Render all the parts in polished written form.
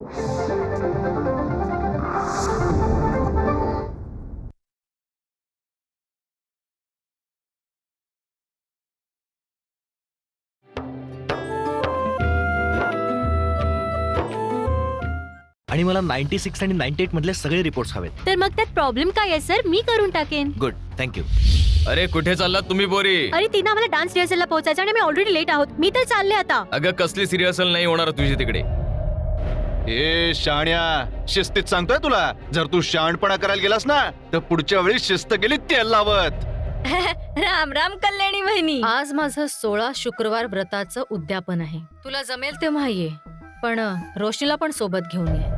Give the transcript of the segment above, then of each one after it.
आणि मला 96 आणि 98 मधले सगळे रिपोर्ट्स हवेत. तर मग त्यात प्रॉब्लेम काय आहे सर? मी करून टाकेन. Good, thank you. अरे कुठे चाललात तुम्ही पोरी? अरे तिनं आम्हाला डान्स रिहर्सलला पोहोचायचं आणि मी ऑलरेडी लेट आहोत. मी तर चालले आता. अगं कसली रिहर्सल नाही होणार तुझी तिकडे. ए शाण्या, शिस्तीत सांगतोय तुला, जर तू शहाणपणा करायला गेलास ना तर पुढच्या वेळी शिस्त गेली तेल लावत. राम राम कल्याणी बहिणी. आज माझं 16 शुक्रवार व्रताचं उद्यापन आहे. तुला जमेल तेव्हा ये, पण रोशनीला पण सोबत घेऊन ये.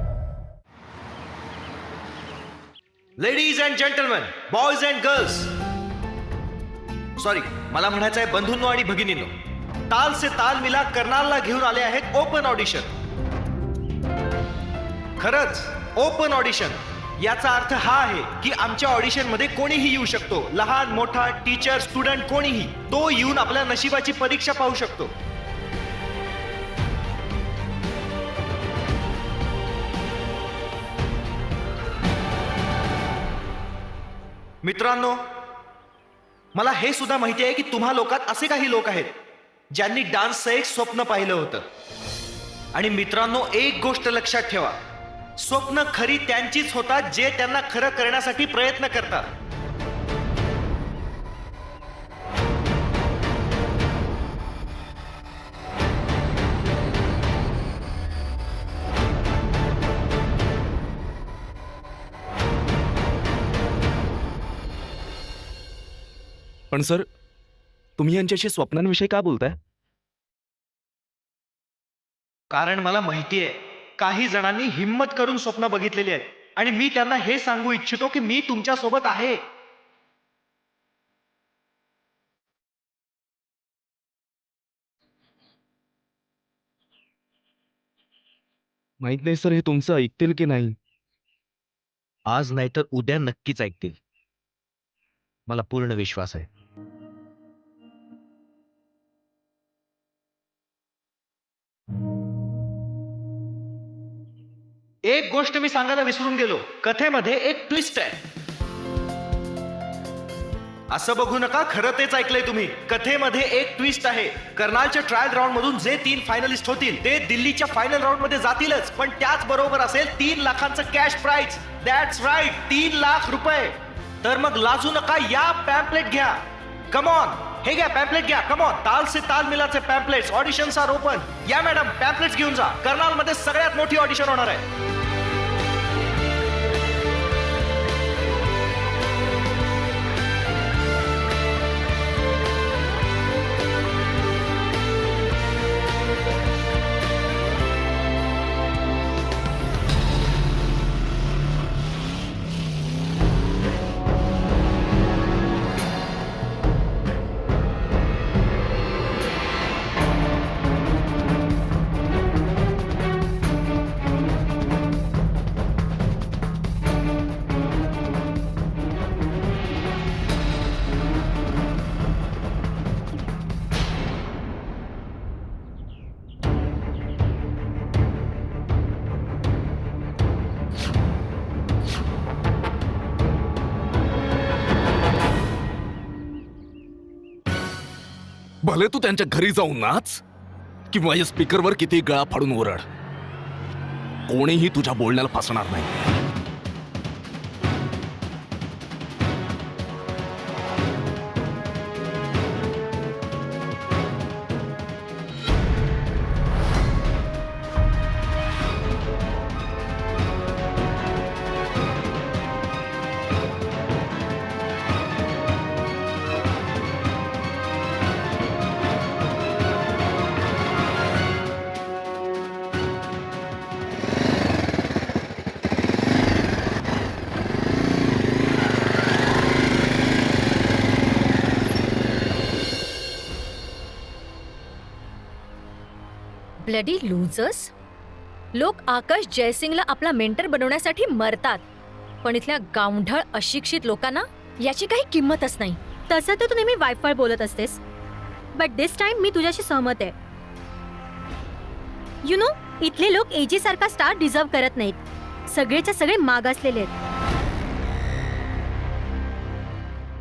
Ladies and gentleman, boys and girls, sorry, मला म्हणायचं आहे बंधूंनो आणि भगिनींनो, ताल से ताल मिला कर्नालला घेऊन आले आहेत ओपन ऑडिशन. खरंच ओपन ऑडिशन. याचा अर्थ हा आहे की आमच्या ऑडिशन मध्ये कोणीही येऊ शकतो. लहान मोठा, टीचर, स्टुडंट, कोणीही तो येऊन आपल्या नशिबाची परीक्षा पाहू शकतो. मित्रांनो, मला हे सुद्धा माहिती आहे की तुम्हा लोकात असे काही लोक आहेत ज्यांनी डान्सचं एक स्वप्न पाहिलं होतं. आणि मित्रांनो, एक गोष्ट लक्षात ठेवा, स्वप्न खरी त्यांचीच होतात जे त्यांना खरं करण्यासाठी प्रयत्न करतात. पण सर, तुम्ही यांच्याशी स्वप्नांविषयी का बोलताय? कारण मला माहिती आहे काही जणांनी हिम्मत करून स्वप्न बघितलेली आहेत आणि मी त्यांना हे सांगू इच्छितो की मी तुमच्या सोबत आहे. माहित नाही सर, हे तुमचं ऐकतील की नाही. आज नाही तर उद्या नक्कीच ऐकतील, मला पूर्ण विश्वास आहे. एक गोष्ट मी सांगायला विसरून गेलो, कथेमध्ये एक ट्विस्ट आहे. असं बघू नका, खरं तेच ऐकलंय तुम्ही. कथेमध्ये एक ट्विस्ट आहे. कर्नालच्या ट्रायल राऊंड मधून जे 3 फायनलिस्ट होतील ते दिल्लीच्या फायनल राऊंड मध्ये जातीलच, पण त्याच बरोबर असेल 3 लाखांचं cash prize. That's right, 3 lakh रुपये. तर मग लाजू नका, या पॅम्पलेट घ्या. कम ऑन, हे घ्या पॅम्पलेट घ्या. कम ऑन, ताल से ताल मिलाचे पॅम्पलेट्स. Auditions are open. या मॅडम, पॅम्पलेट्स घेऊन जा. कर्नाल मध्ये सगळ्यात मोठी ऑडिशन होणार आहे. भले तू त्यांच्या घरी जाऊन नाच किंवा या स्पीकरवर किती गळा फाडून ओरड, कोणीही तुझ्या बोलण्याला फसणार नाही. Bloody losers. लोक आकाश जयसिंगला आपला मेंटर बनवण्यासाठी मरतात, पण इथल्या गावढळ अशिक्षित लोकांना याची काही किंमतच नाही. तसं तर तू नेहमी वायफाय बोलत असतेस, बट दिस टाइम मी तुझ्याशी सहमत आहे. यु नो, इथले लोक एजी सारखा स्टार डिझर्व करत नाहीत. सगळेच्या सगळे मागासलेले आहेत.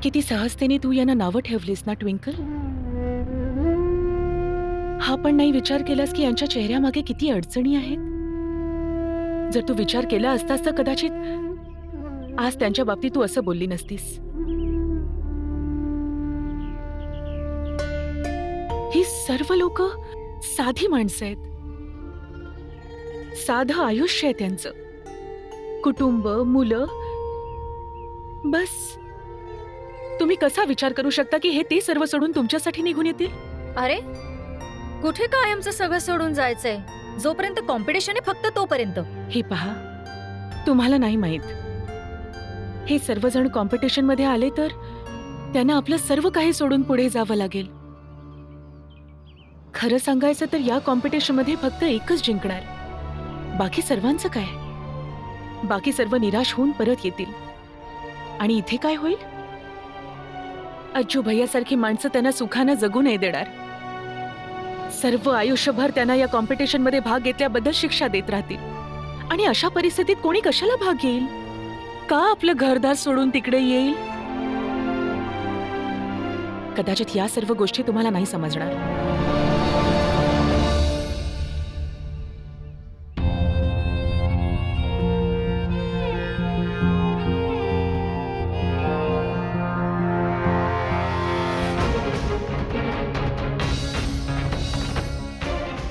किती सहजतेने तू यांना नावं ठेवलीस ना ट्विंकल. हा पण नाही विचार केलास की यांच्या चेहऱ्यामागे किती अडचणी आहेत. जर तू विचार केला असतास तर कदाचित आज त्यांच्या बाबतीत तू असं बोलली नसतीस. ही सर्व लोक साधी माणसं आहेत. साधं आयुष्य आहे त्यांचं. कुटुंब, मुलं, बस. तुम्ही कसा विचार करू शकता की हे ते सर्व सोडून तुमच्यासाठी निघून येतील? अरे कुठे कायमचं सगळं सोडून जायचंय? जोपर्यंत कॉम्पिटिशन आहे फक्त तोपर्यंत. हे पहा, तुम्हाला नाही माहित, हे सर्वजण कॉम्पिटिशन मध्ये आले तर त्यांना आपलं सर्व काही सोडून पुढे जावं लागेल. खरं सांगायचं तर या कॉम्पिटिशन मध्ये फक्त एकच जिंकणार. बाकी सर्वांचं काय? बाकी सर्व निराश होऊन परत येतील. आणि इथे काय होईल? अज्जू भैयासारखी माणसं त्यांना सुखानं जगू नाही देणार. सर्व आयुष्यभर त्यांना या कॉम्पिटिशन मध्ये भाग घेतल्याबद्दल शिक्षा देत राहतील. आणि अशा परिस्थितीत कोणी कशाला भाग घेईल? का आपलं घरदार सोडून तिकडे येईल? कदाचित या सर्व गोष्टी तुम्हाला नाही समजणार.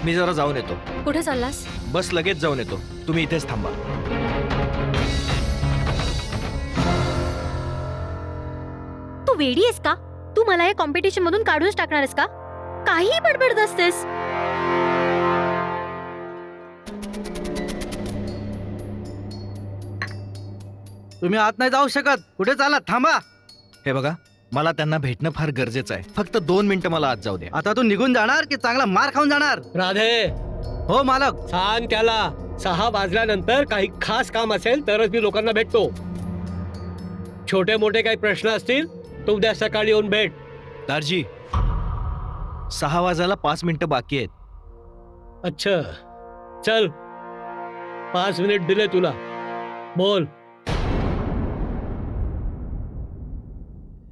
मी जरा जाऊन येतो. कुठे चाललास? बस लगेच जाऊन येतो. तुम्ही इथेच थांबा. तू वेडी आहेस का? तू मला या कॉम्पिटिशन मधून काढूनच टाकणार आहेस का? काहीही बडबडत असतेस. तुम्ही आत नाही जाऊ शकत. कुठे चालला? थांबा. हे बघा, मला त्यांना भेटणं फार गरजेचं आहे. फक्त 2 मिनिटं मला आत जाऊ द्या. आता तू निघून जाणार की चांगला मार खाऊन जाणार? राधे, हो मालक. सांग त्याला 6 वाजल्यानंतर काही खास काम असेल तरच मी लोकांना भेटतो. छोटे मोठे काही प्रश्न असतील तर उद्या सकाळी येऊन भेट. दारजी, 6 वाजायला 5 मिनिटं बाकी आहेत. अच्छा, चल, 5 मिनिट दिले तुला. बोल.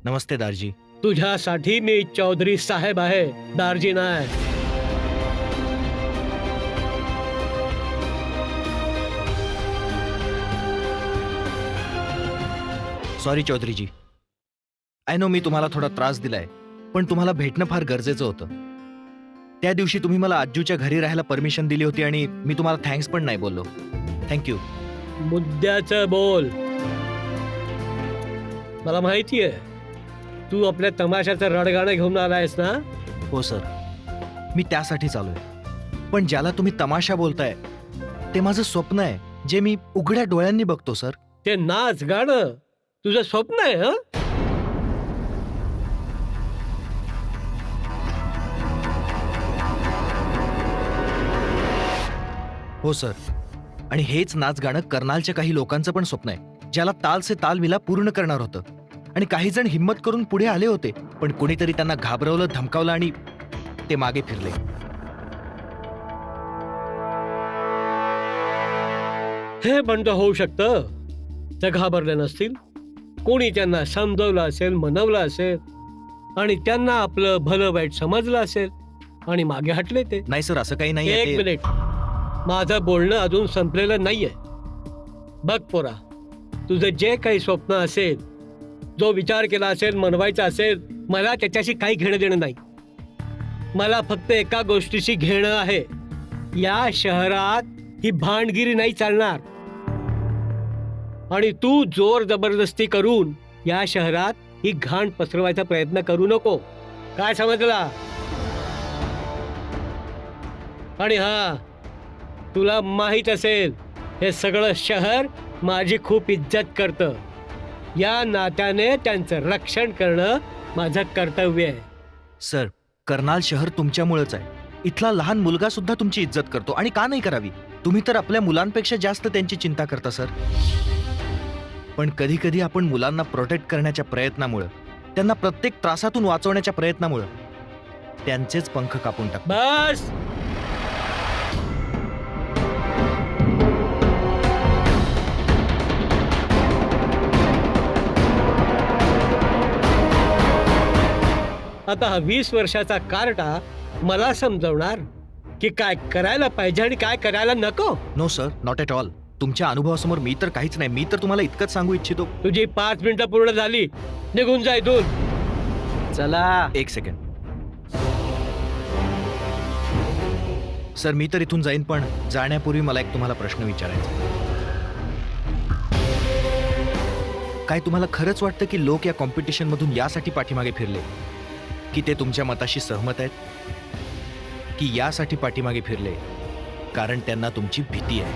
नमस्ते दारजी. तुझ्यासाठी मी चौधरी साहेब आहे, दारजी नाही. Sorry Chaudhary ji. आय नो मी तुम्हाला थोडा त्रास दिलाय, पण तुम्हाला भेटणं फार गरजेचं होतं. त्या दिवशी तुम्ही मला आज्जूच्या घरी राहायला परमिशन दिली होती आणि मी तुम्हाला थँक्स पण नाही बोललो. थँक्यू. मुद्द्याचं बोल. मला माहितीये तू आपल्या तमाशाचं रडगाणं घेऊन आलायस ना. हो सर, मी त्यासाठीच आलोय. पण ज्याला तुम्ही तमाशा बोलताय ते माझं स्वप्न आहे, जे मी उघड्या डोळ्यांनी बघतो सर. ते नाच गाणं तुझं स्वप्न आहे? हं? हो सर, आणि हेच नाच गाणं कर्नालच्या काही लोकांचं पण स्वप्न आहे, ज्याला ताल से ताल मिला पूर्ण करणार होतं. आणि काही जण हिम्मत करून पुढे आले होते, पण कोणीतरी त्यांना घाबरवलं, धमकावलं आणि ते मागे फिरले. हे पण तर होऊ शकतं. ते घाबरले नसतील. कोणी त्यांना समजवलं असेल, मनवलं असेल आणि त्यांना आपलं भलं वाईट समजलं असेल आणि मागे हटले ते. नाही सर, असं काही एक नाही. मिनिट, माझं बोलणं अजून संपलेलं नाहीये. बघ पोरा, तुझं जे काही स्वप्न असेल, जो विचार केला असेल, मनवायचा असेल, मला त्याच्याशी काही घेणं देणं नाही. मला फक्त एका गोष्टीशी घेणं आहे. या शहरात ही भांडगिरी नाही चालणार. आणि तू जोर जबरदस्ती करून या शहरात ही घाण पसरवायचा प्रयत्न करू नको. काय समजला? आणि हा, तुला माहित असेल हे सगळं शहर माझी खूप इज्जत करतं. या नात्याने त्यांचं रक्षण करणं माझं कर्तव्य आहे. सर, कर्नाल शहर तुमच्यामुळेच आहे. इथला लहान मुलगा सुद्धा तुमची इज्जत करतो, आणि का नाही करावी? तुम्ही तर आपल्या मुलांपेक्षा जास्त त्यांची चिंता करता सर. पण कधी कधी आपण मुलांना प्रोटेक्ट करण्याच्या प्रयत्नामुळे, त्यांना प्रत्येक त्रासातून वाचवण्याच्या प्रयत्नामुळे त्यांचेच पंख कापून टाकतो. बस. आता हा 20 वर्षाचा कार्टा मला समजवणार की काय करायला पाहिजे आणि काय करायला नको. No sir, not at all. तुमच्या अनुभवासमोर मी तर काहीच नाही. मी तर तुम्हाला इतकंच सांगू इच्छितो. तुझी 5 मिनिटं पूर्ण झाली, निघून जा इथून. चला. एक सेकंड सर, मी तर इथून जाईन, पण जाण्यापूर्वी मला एक तुम्हाला प्रश्न विचारायचा. काय तुम्हाला खरंच वाटतं की लोक या कॉम्पिटिशन मधून यासाठी पाठीमागे फिरले की ते तुमच्या मताशी सहमत आहेत, की यासाठी पाठीमागे फिरले कारण त्यांना तुमची भीती आहे?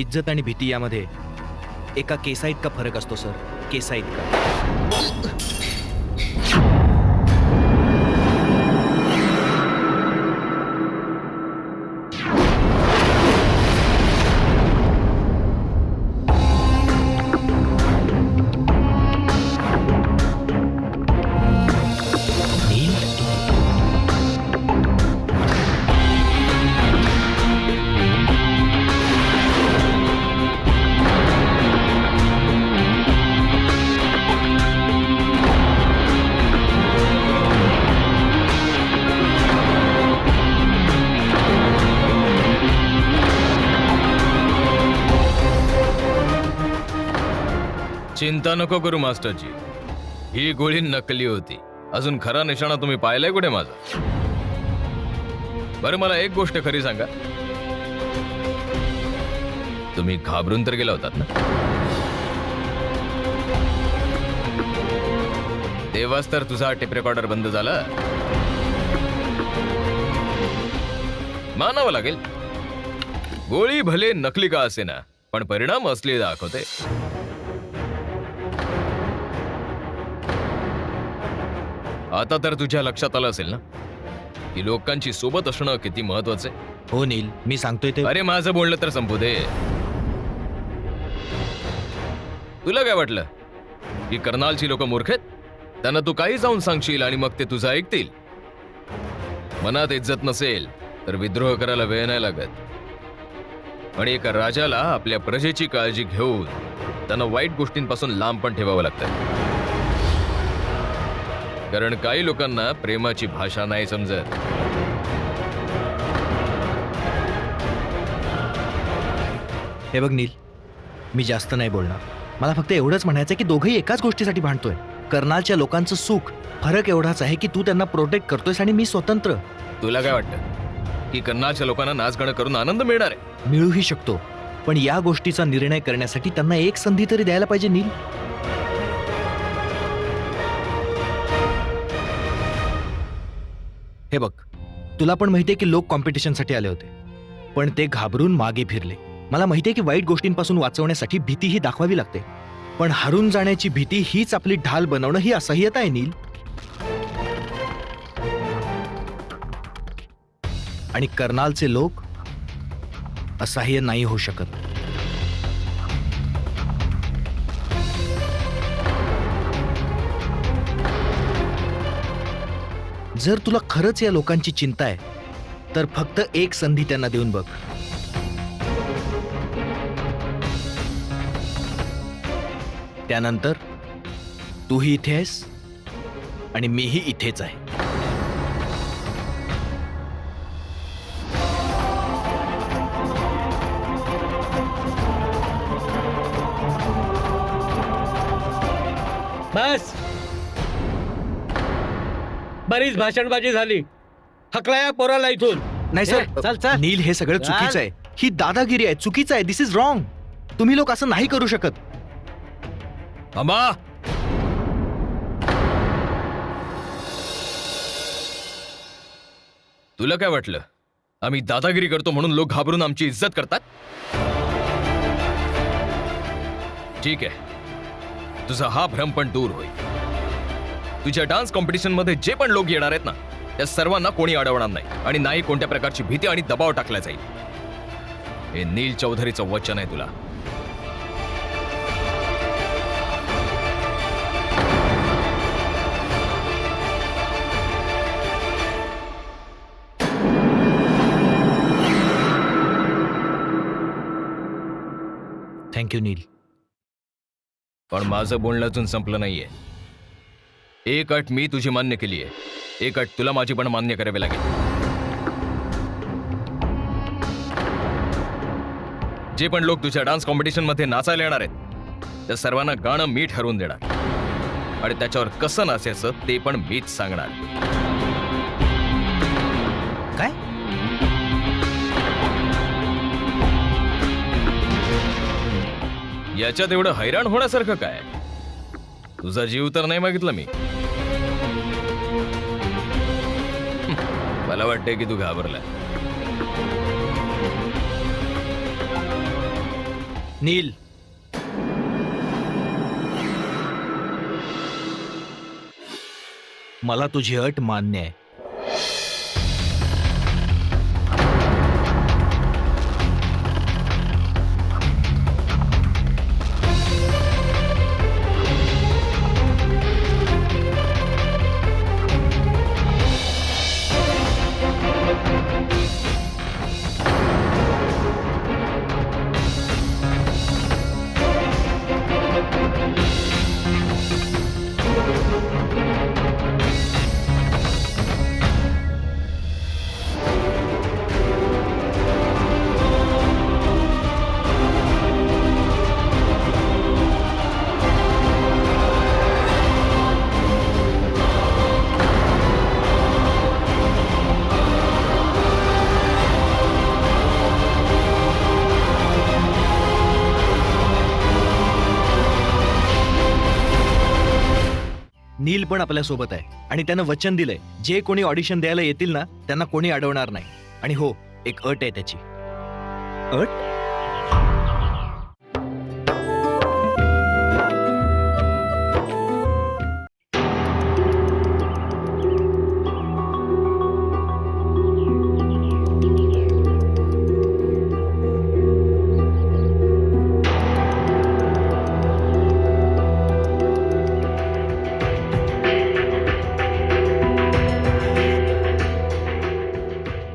इज्जत आणि भीती यामध्ये एका केसा इतका फरक असतो सर, केसा इतका. चिंता नको करू मास्टरजी, ही गोळी नकली होती. अजून खरा निशाणा तुम्ही पाहिलाय कुठे माझा? बरं, मला एक गोष्ट खरी सांगा, तुम्ही घाबरून तर गेला होतात ना? तेव्हाच तर तुझा टेप रेकॉर्डर बंद झाला. मानावं लागेल, गोळी भले नकली का असेना, पण परिणाम असली दाखवते. आता तर तुझ्या लक्षात आलं असेल ना की लोकांची सोबत असणं किती महत्वाचं आहे. हो नील, मी सांगतोय ते. अरे माझं बोलणं तर संपू दे. तुला काय वाटलं की कर्नालची लोक मूर्ख आहेत? त्यांना तू काही जाऊन सांगशील आणि मग ते तुझं ऐकतील? मनात इज्जत नसेल तर विद्रोह करायला वेळ नाही लागत. आणि एका राजाला आपल्या प्रजेची काळजी घेऊन त्यांना वाईट गोष्टींपासून लांब पण ठेवावं लागतं. कारण काही लोकांना प्रेमाची भाषा नाही समजत. हे बघ नील, मी जास्त नाही बोलणार. मला फक्त एवढंच म्हणायचं की दोघंही एकाच गोष्टीसाठी भांडतोय. कर्नालच्या लोकांचं सुख फरक एवढाच आहे की तू त्यांना प्रोटेक्ट करतोयस आणि मी स्वतंत्र. तुला काय वाटतं की कर्नालच्या लोकांना नाचगाणं करून आनंद मिळणार आहे? मिळूही शकतो, पण या गोष्टीचा निर्णय करण्यासाठी त्यांना एक संधी तरी द्यायला पाहिजे नील. हे बघ, तुला पण माहितीये की लोक कॉम्पिटिशनसाठी आले होते, पण ते घाबरून मागे फिरले. मला माहितीये की वाईट गोष्टींपासून वाचवण्यासाठी भीती ही दाखवावी लागते, पण हारून जाण्याची भीती हीच आपली ढाल बनवणं ही असह्यता आहे नील. आणि कर्नालचे लोक असह्य नाही होऊ शकत. जर तुला खरंच या लोकांची चिंता आहे तर फक्त एक संधी त्यांना देऊन बघ. त्यानंतर तूही इथे आहेस आणि मीही इथेच आहे. बस, बरीच भाषणबाजी झाली. हकला या पोराला इथून. नाही सर, चल चल. नील, हे सगळं चुकीचं आहे. ही दादागिरी आहे, चुकीचं आहे. दिस इज रॉंग. तुम्ही लोक असं नाही करू शकत. थांबा. तुला काय वाटलं आम्ही दादागिरी करतो म्हणून लोक घाबरून आमची इज्जत करतात? ठीक आहे, तुझा हा भ्रम पण दूर होईल. तुझ्या डान्स कॉम्पिटिशन मध्ये जे पण लोक येणार आहेत ना, त्या सर्वांना कोणी अडवणार नाही आणि नाही कोणत्या प्रकारची भीती आणि दबाव टाकला जाईल. हे नील चौधरीचं वचन आहे तुला. थँक्यू नील. पण माझं बोलणं अजून संपलं नाहीये. एक अट मी तुझी मान्य केली आहे, एक अट तुला माझी पण मान्य करावी लागेल. जे पण लोक तुझ्या डान्स कॉम्पिटिशन मध्ये नाचायला येणार आहेत त्या सर्वांना गाणं मी ठरवून देणार आणि त्याच्यावर कसं नाचायचं ते पण मीच सांगणार. काय? याच्यात एवढं हैराण होण्यासारखं काय? तुझा जीव तर नाही मागितला मी. मला वाटतंय की तू घाबरला. नील, मला तुझी अट मान्य आहे. नील पण आपल्या सोबत आहे आणि त्यानं वचन दिलंय जे कोणी ऑडिशन द्यायला येतील ना त्यांना कोणी अडवणार नाही. आणि हो, एक अट आहे त्याची. अट?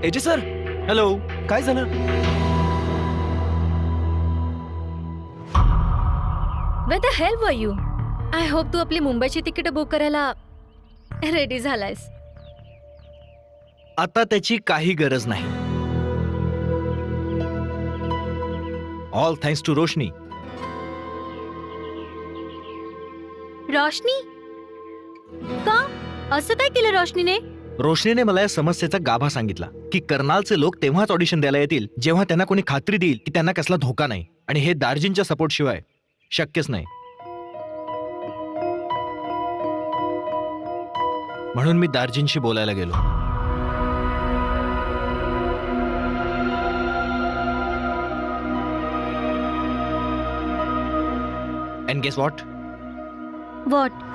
एजे सर, हॅलो, काय झालं? Where the hell were you? I hope तू आपली मुंबईची तिकीट बुक करायला रेडी झालायस. आता त्याची काही गरज नाही. ऑल थँक्स टू रोशनी. रोशनी? का? असं काय केलं रोशनीने? रोशनीने मला या समस्येचा गाभा सांगितला की कर्नालचे लोक तेव्हाच ऑडिशन द्यायला येतील जेव्हा त्यांना कोणी खात्री देईल की त्यांना कसला धोका नाही, आणि हे दार्जिनच्या सपोर्ट शिवाय शक्यच नाही. म्हणून मी दार्जिनशी बोलायला गेलो. And guess what? What?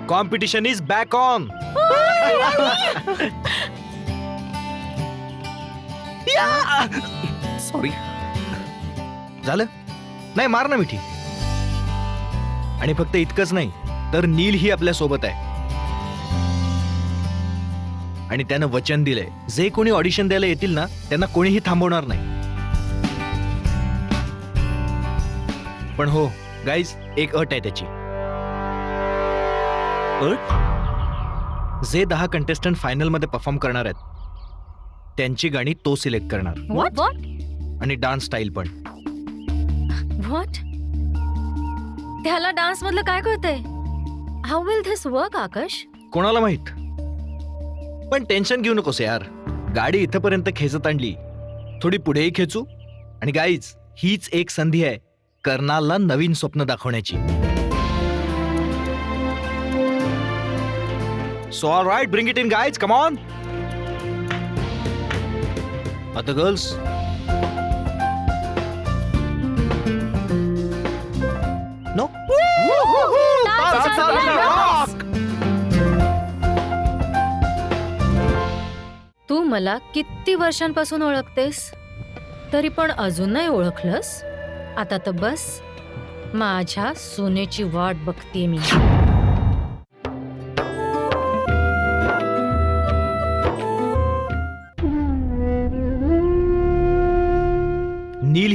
Competition is back on. Sorry. झालं? नाही, मार ना मिठी. आणि फक्त इतकंच नाही तर नील ही आपल्या सोबत आहे आणि त्यानं वचन दिलंय जे कोणी ऑडिशन द्यायला येतील ना त्यांना कोणीही थांबवणार नाही. पण हो गाईज, एक अट आहे त्याची. अट? जे 10 कंटेस्टंट फायनल मध्ये परफॉर्म करणार आहेत त्यांची गाणी तो सिलेक्ट करणार. व्हॉट? आणि डान्स स्टाईल पण. व्हॉट? त्याला डान्स मधलं काय कळतंय? हाऊ विल धिस वर्क आकाश? कोणाला माहित. पण टेन्शन घेऊ नकोस यार. गाडी इथपर्यंत खेचत आणली, थोडी पुढेही खेचू. आणि गाईज, हीच एक संधी आहे कर्नालला नवीन स्वप्न दाखवण्याची. So all right, bring it in guys, come on. Other girls? No? तू मला किती वर्षांपासून ओळखतेस तरी पण अजून नाही ओळखलंस. आता तर बस माझ्या सोन्याची वाट बघते मी.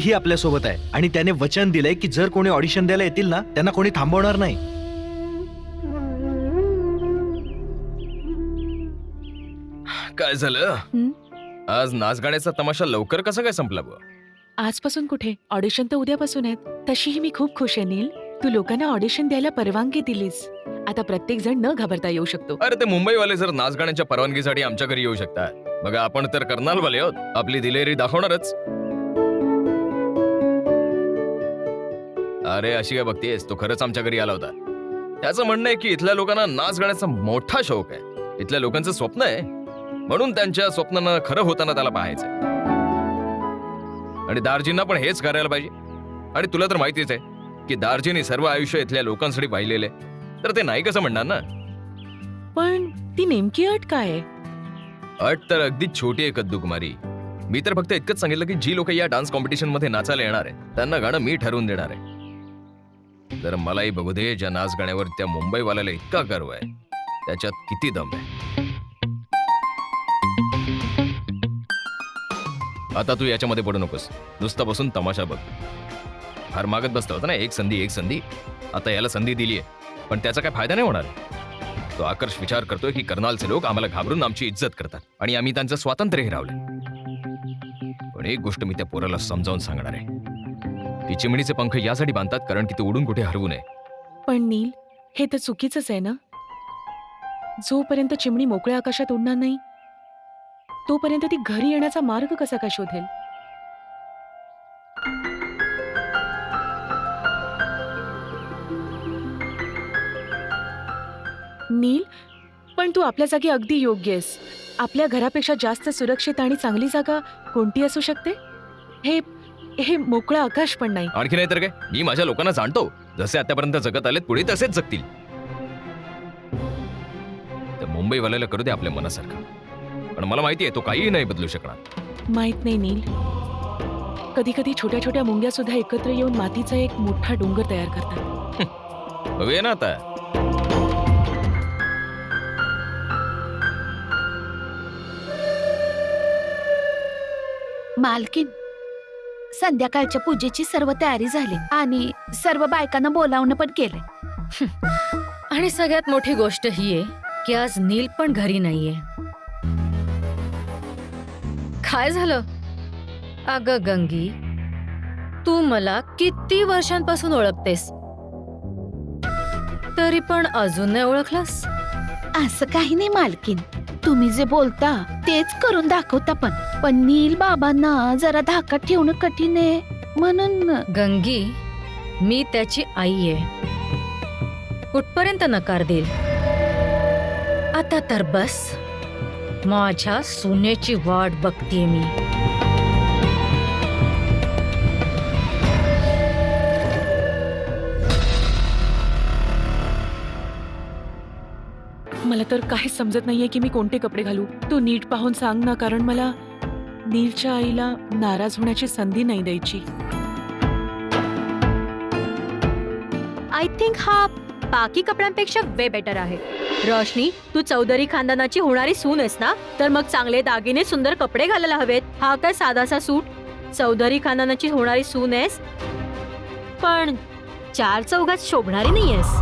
तरीही आपल्यासोबत आहे आणि त्याने वचन दिलंय की जर कोणी ऑडिशन द्यायला येतील ना त्यांना कोणी थांबवणार नाही. काय झालं हं? आज नाच गाण्याचा तमाशा लवकर कसा काय संपला बुवा? आजपासून कुठे, ऑडिशन तर उद्यापासून आहेत. तशीही मी खूप खुश आहे नील. तू लोकांना ऑडिशन द्यायला परवानगी दिलीस. आता प्रत्येक जण न घाबरता येऊ शकतो. अरे ते मुंबईवाले जर नाच गाण्याच्या परवानगीसाठी आमच्या घरी येऊ शकतात, बघा आपण तर कर्नालवाले आहोत, आपली दिलेरी दाखवणारच. अरे अशी काय बघतीयस, तो खरंच आमच्या घरी आला होता. त्याचं म्हणणं आहे की इथल्या लोकांना नाच गाण्याचा मोठा शौक आहे. इथल्या लोकांचं स्वप्न आहे, म्हणून त्यांच्या स्वप्नांना खरं होताना त्याला पाहायचंय. आणि दार्जींना पण हेच करायला पाहिजे. आणि तुला तर माहितीच आहे की दार्जीने सर्व आयुष्य इथल्या लोकांसाठी पाहिलेले, तर ते नाही कसं म्हणणार ना. पण ती नेमकी अट काय आहे? अट तर अगदी छोटी आहे कद्दू कुमारी. मी तर फक्त इतकंच सांगितलं की जी लोक या डान्स कॉम्पिटिशन मध्ये नाचायला येणार आहे त्यांना गाणं मी ठरवून देणार आहे. तर मलाही बघू दे, ज्या नाच गाण्यावर त्या मुंबईवाल्याला इतका गर्व आहे त्याच्यात किती दम आहे. आता तू याच्यामध्ये पडू नकोस, नुसतं बसून तमाशा बघ. फार मागत बसला होता ना, एक संधी. आता याला संधी दिलीये, पण त्याचा काय फायदा नाही होणार. तो आकर्ष विचार करतोय की कर्नालचे लोक आम्हाला घाबरून आमची इज्जत करतात आणि आम्ही त्यांचं स्वातंत्र्य हिरावले. पण एक गोष्ट मी त्या पोराला समजावून सांगणार आहे की चिमणीचे पंख यासाठी बांधतात कारण की ते उडून कुठे हरवू नये. पण नील, हे तर चुकीचंच आहे ना. जोपर्यंत चिमणी मोकळ्या आकाशात उडणार नाही तोपर्यंत ती घरी येण्याचा मार्ग कसा काय शोधेल? नील, पण तू आपल्या जागी अगदी योग्य आहेस. आपल्या घरापेक्षा जास्त सुरक्षित आणि चांगली जागा कोणती असू शकते? हे मोकळं आकाश पण नाही. आणखी नाही तर काय, मी माझ्या लोकांना जाणतो. जसे आतापर्यंत जगत आलेत पुढे तसेच जगतील. तर मुंबईवाल्याला करू दे आपल्या मनासारखं, पण मला माहिती आहे तो काहीही नाही बदलू शकणार. माहित नाही नील, कधी कधी छोट्या छोट्या मुंग्या सुद्धा एकत्र येऊन मातीचा एक मोठा डोंगर तयार करतात. बघूया ना आता. मालकीन, संध्याकाळच्या पूजेची सर्व तयारी झाली आणि सर्व बायकांना बोलावणं पण केलंय. आणि सगळ्यात मोठी गोष्ट ही आहे की आज नील पण घरी नाहीये. काय झालं? अगं गंगी, तू मला किती वर्षांपासून ओळखतेस, तरी पण अजून नाही ओळखलंस? असं काही नाही मालकीन, तुम्ही जे बोलता तेच करून दाखवता. पण नील बाबांना जरा धाकात ठेवणं कठीण आहे म्हणून. गंगी, मी त्याची आई आहे, कुठपर्यंत नकार देईल? आता तर बस, माझ्या सुनेची वाट बघतीये मी. मला तर काहीच समजत नाहीये की मी कोणते कपडे घालू. तू नीट पाहून सांग ना, कारण मला नीलच्या आईला नाराज होण्याची संधी नाही द्यायची. आय थिंक हा बाकी कपड्यांपेक्षा वे बेटर आहे. रोशनी, तू चौधरी खानदानाची होणारी सून आहेस ना, तर मग चांगले दागिने, सुंदर कपडे घालायला हवेत. हा काय साधासा सूट? चौधरी खानदानाची होणारी सून आहेस पण चार चौघात शोभणारी नाहीयेस.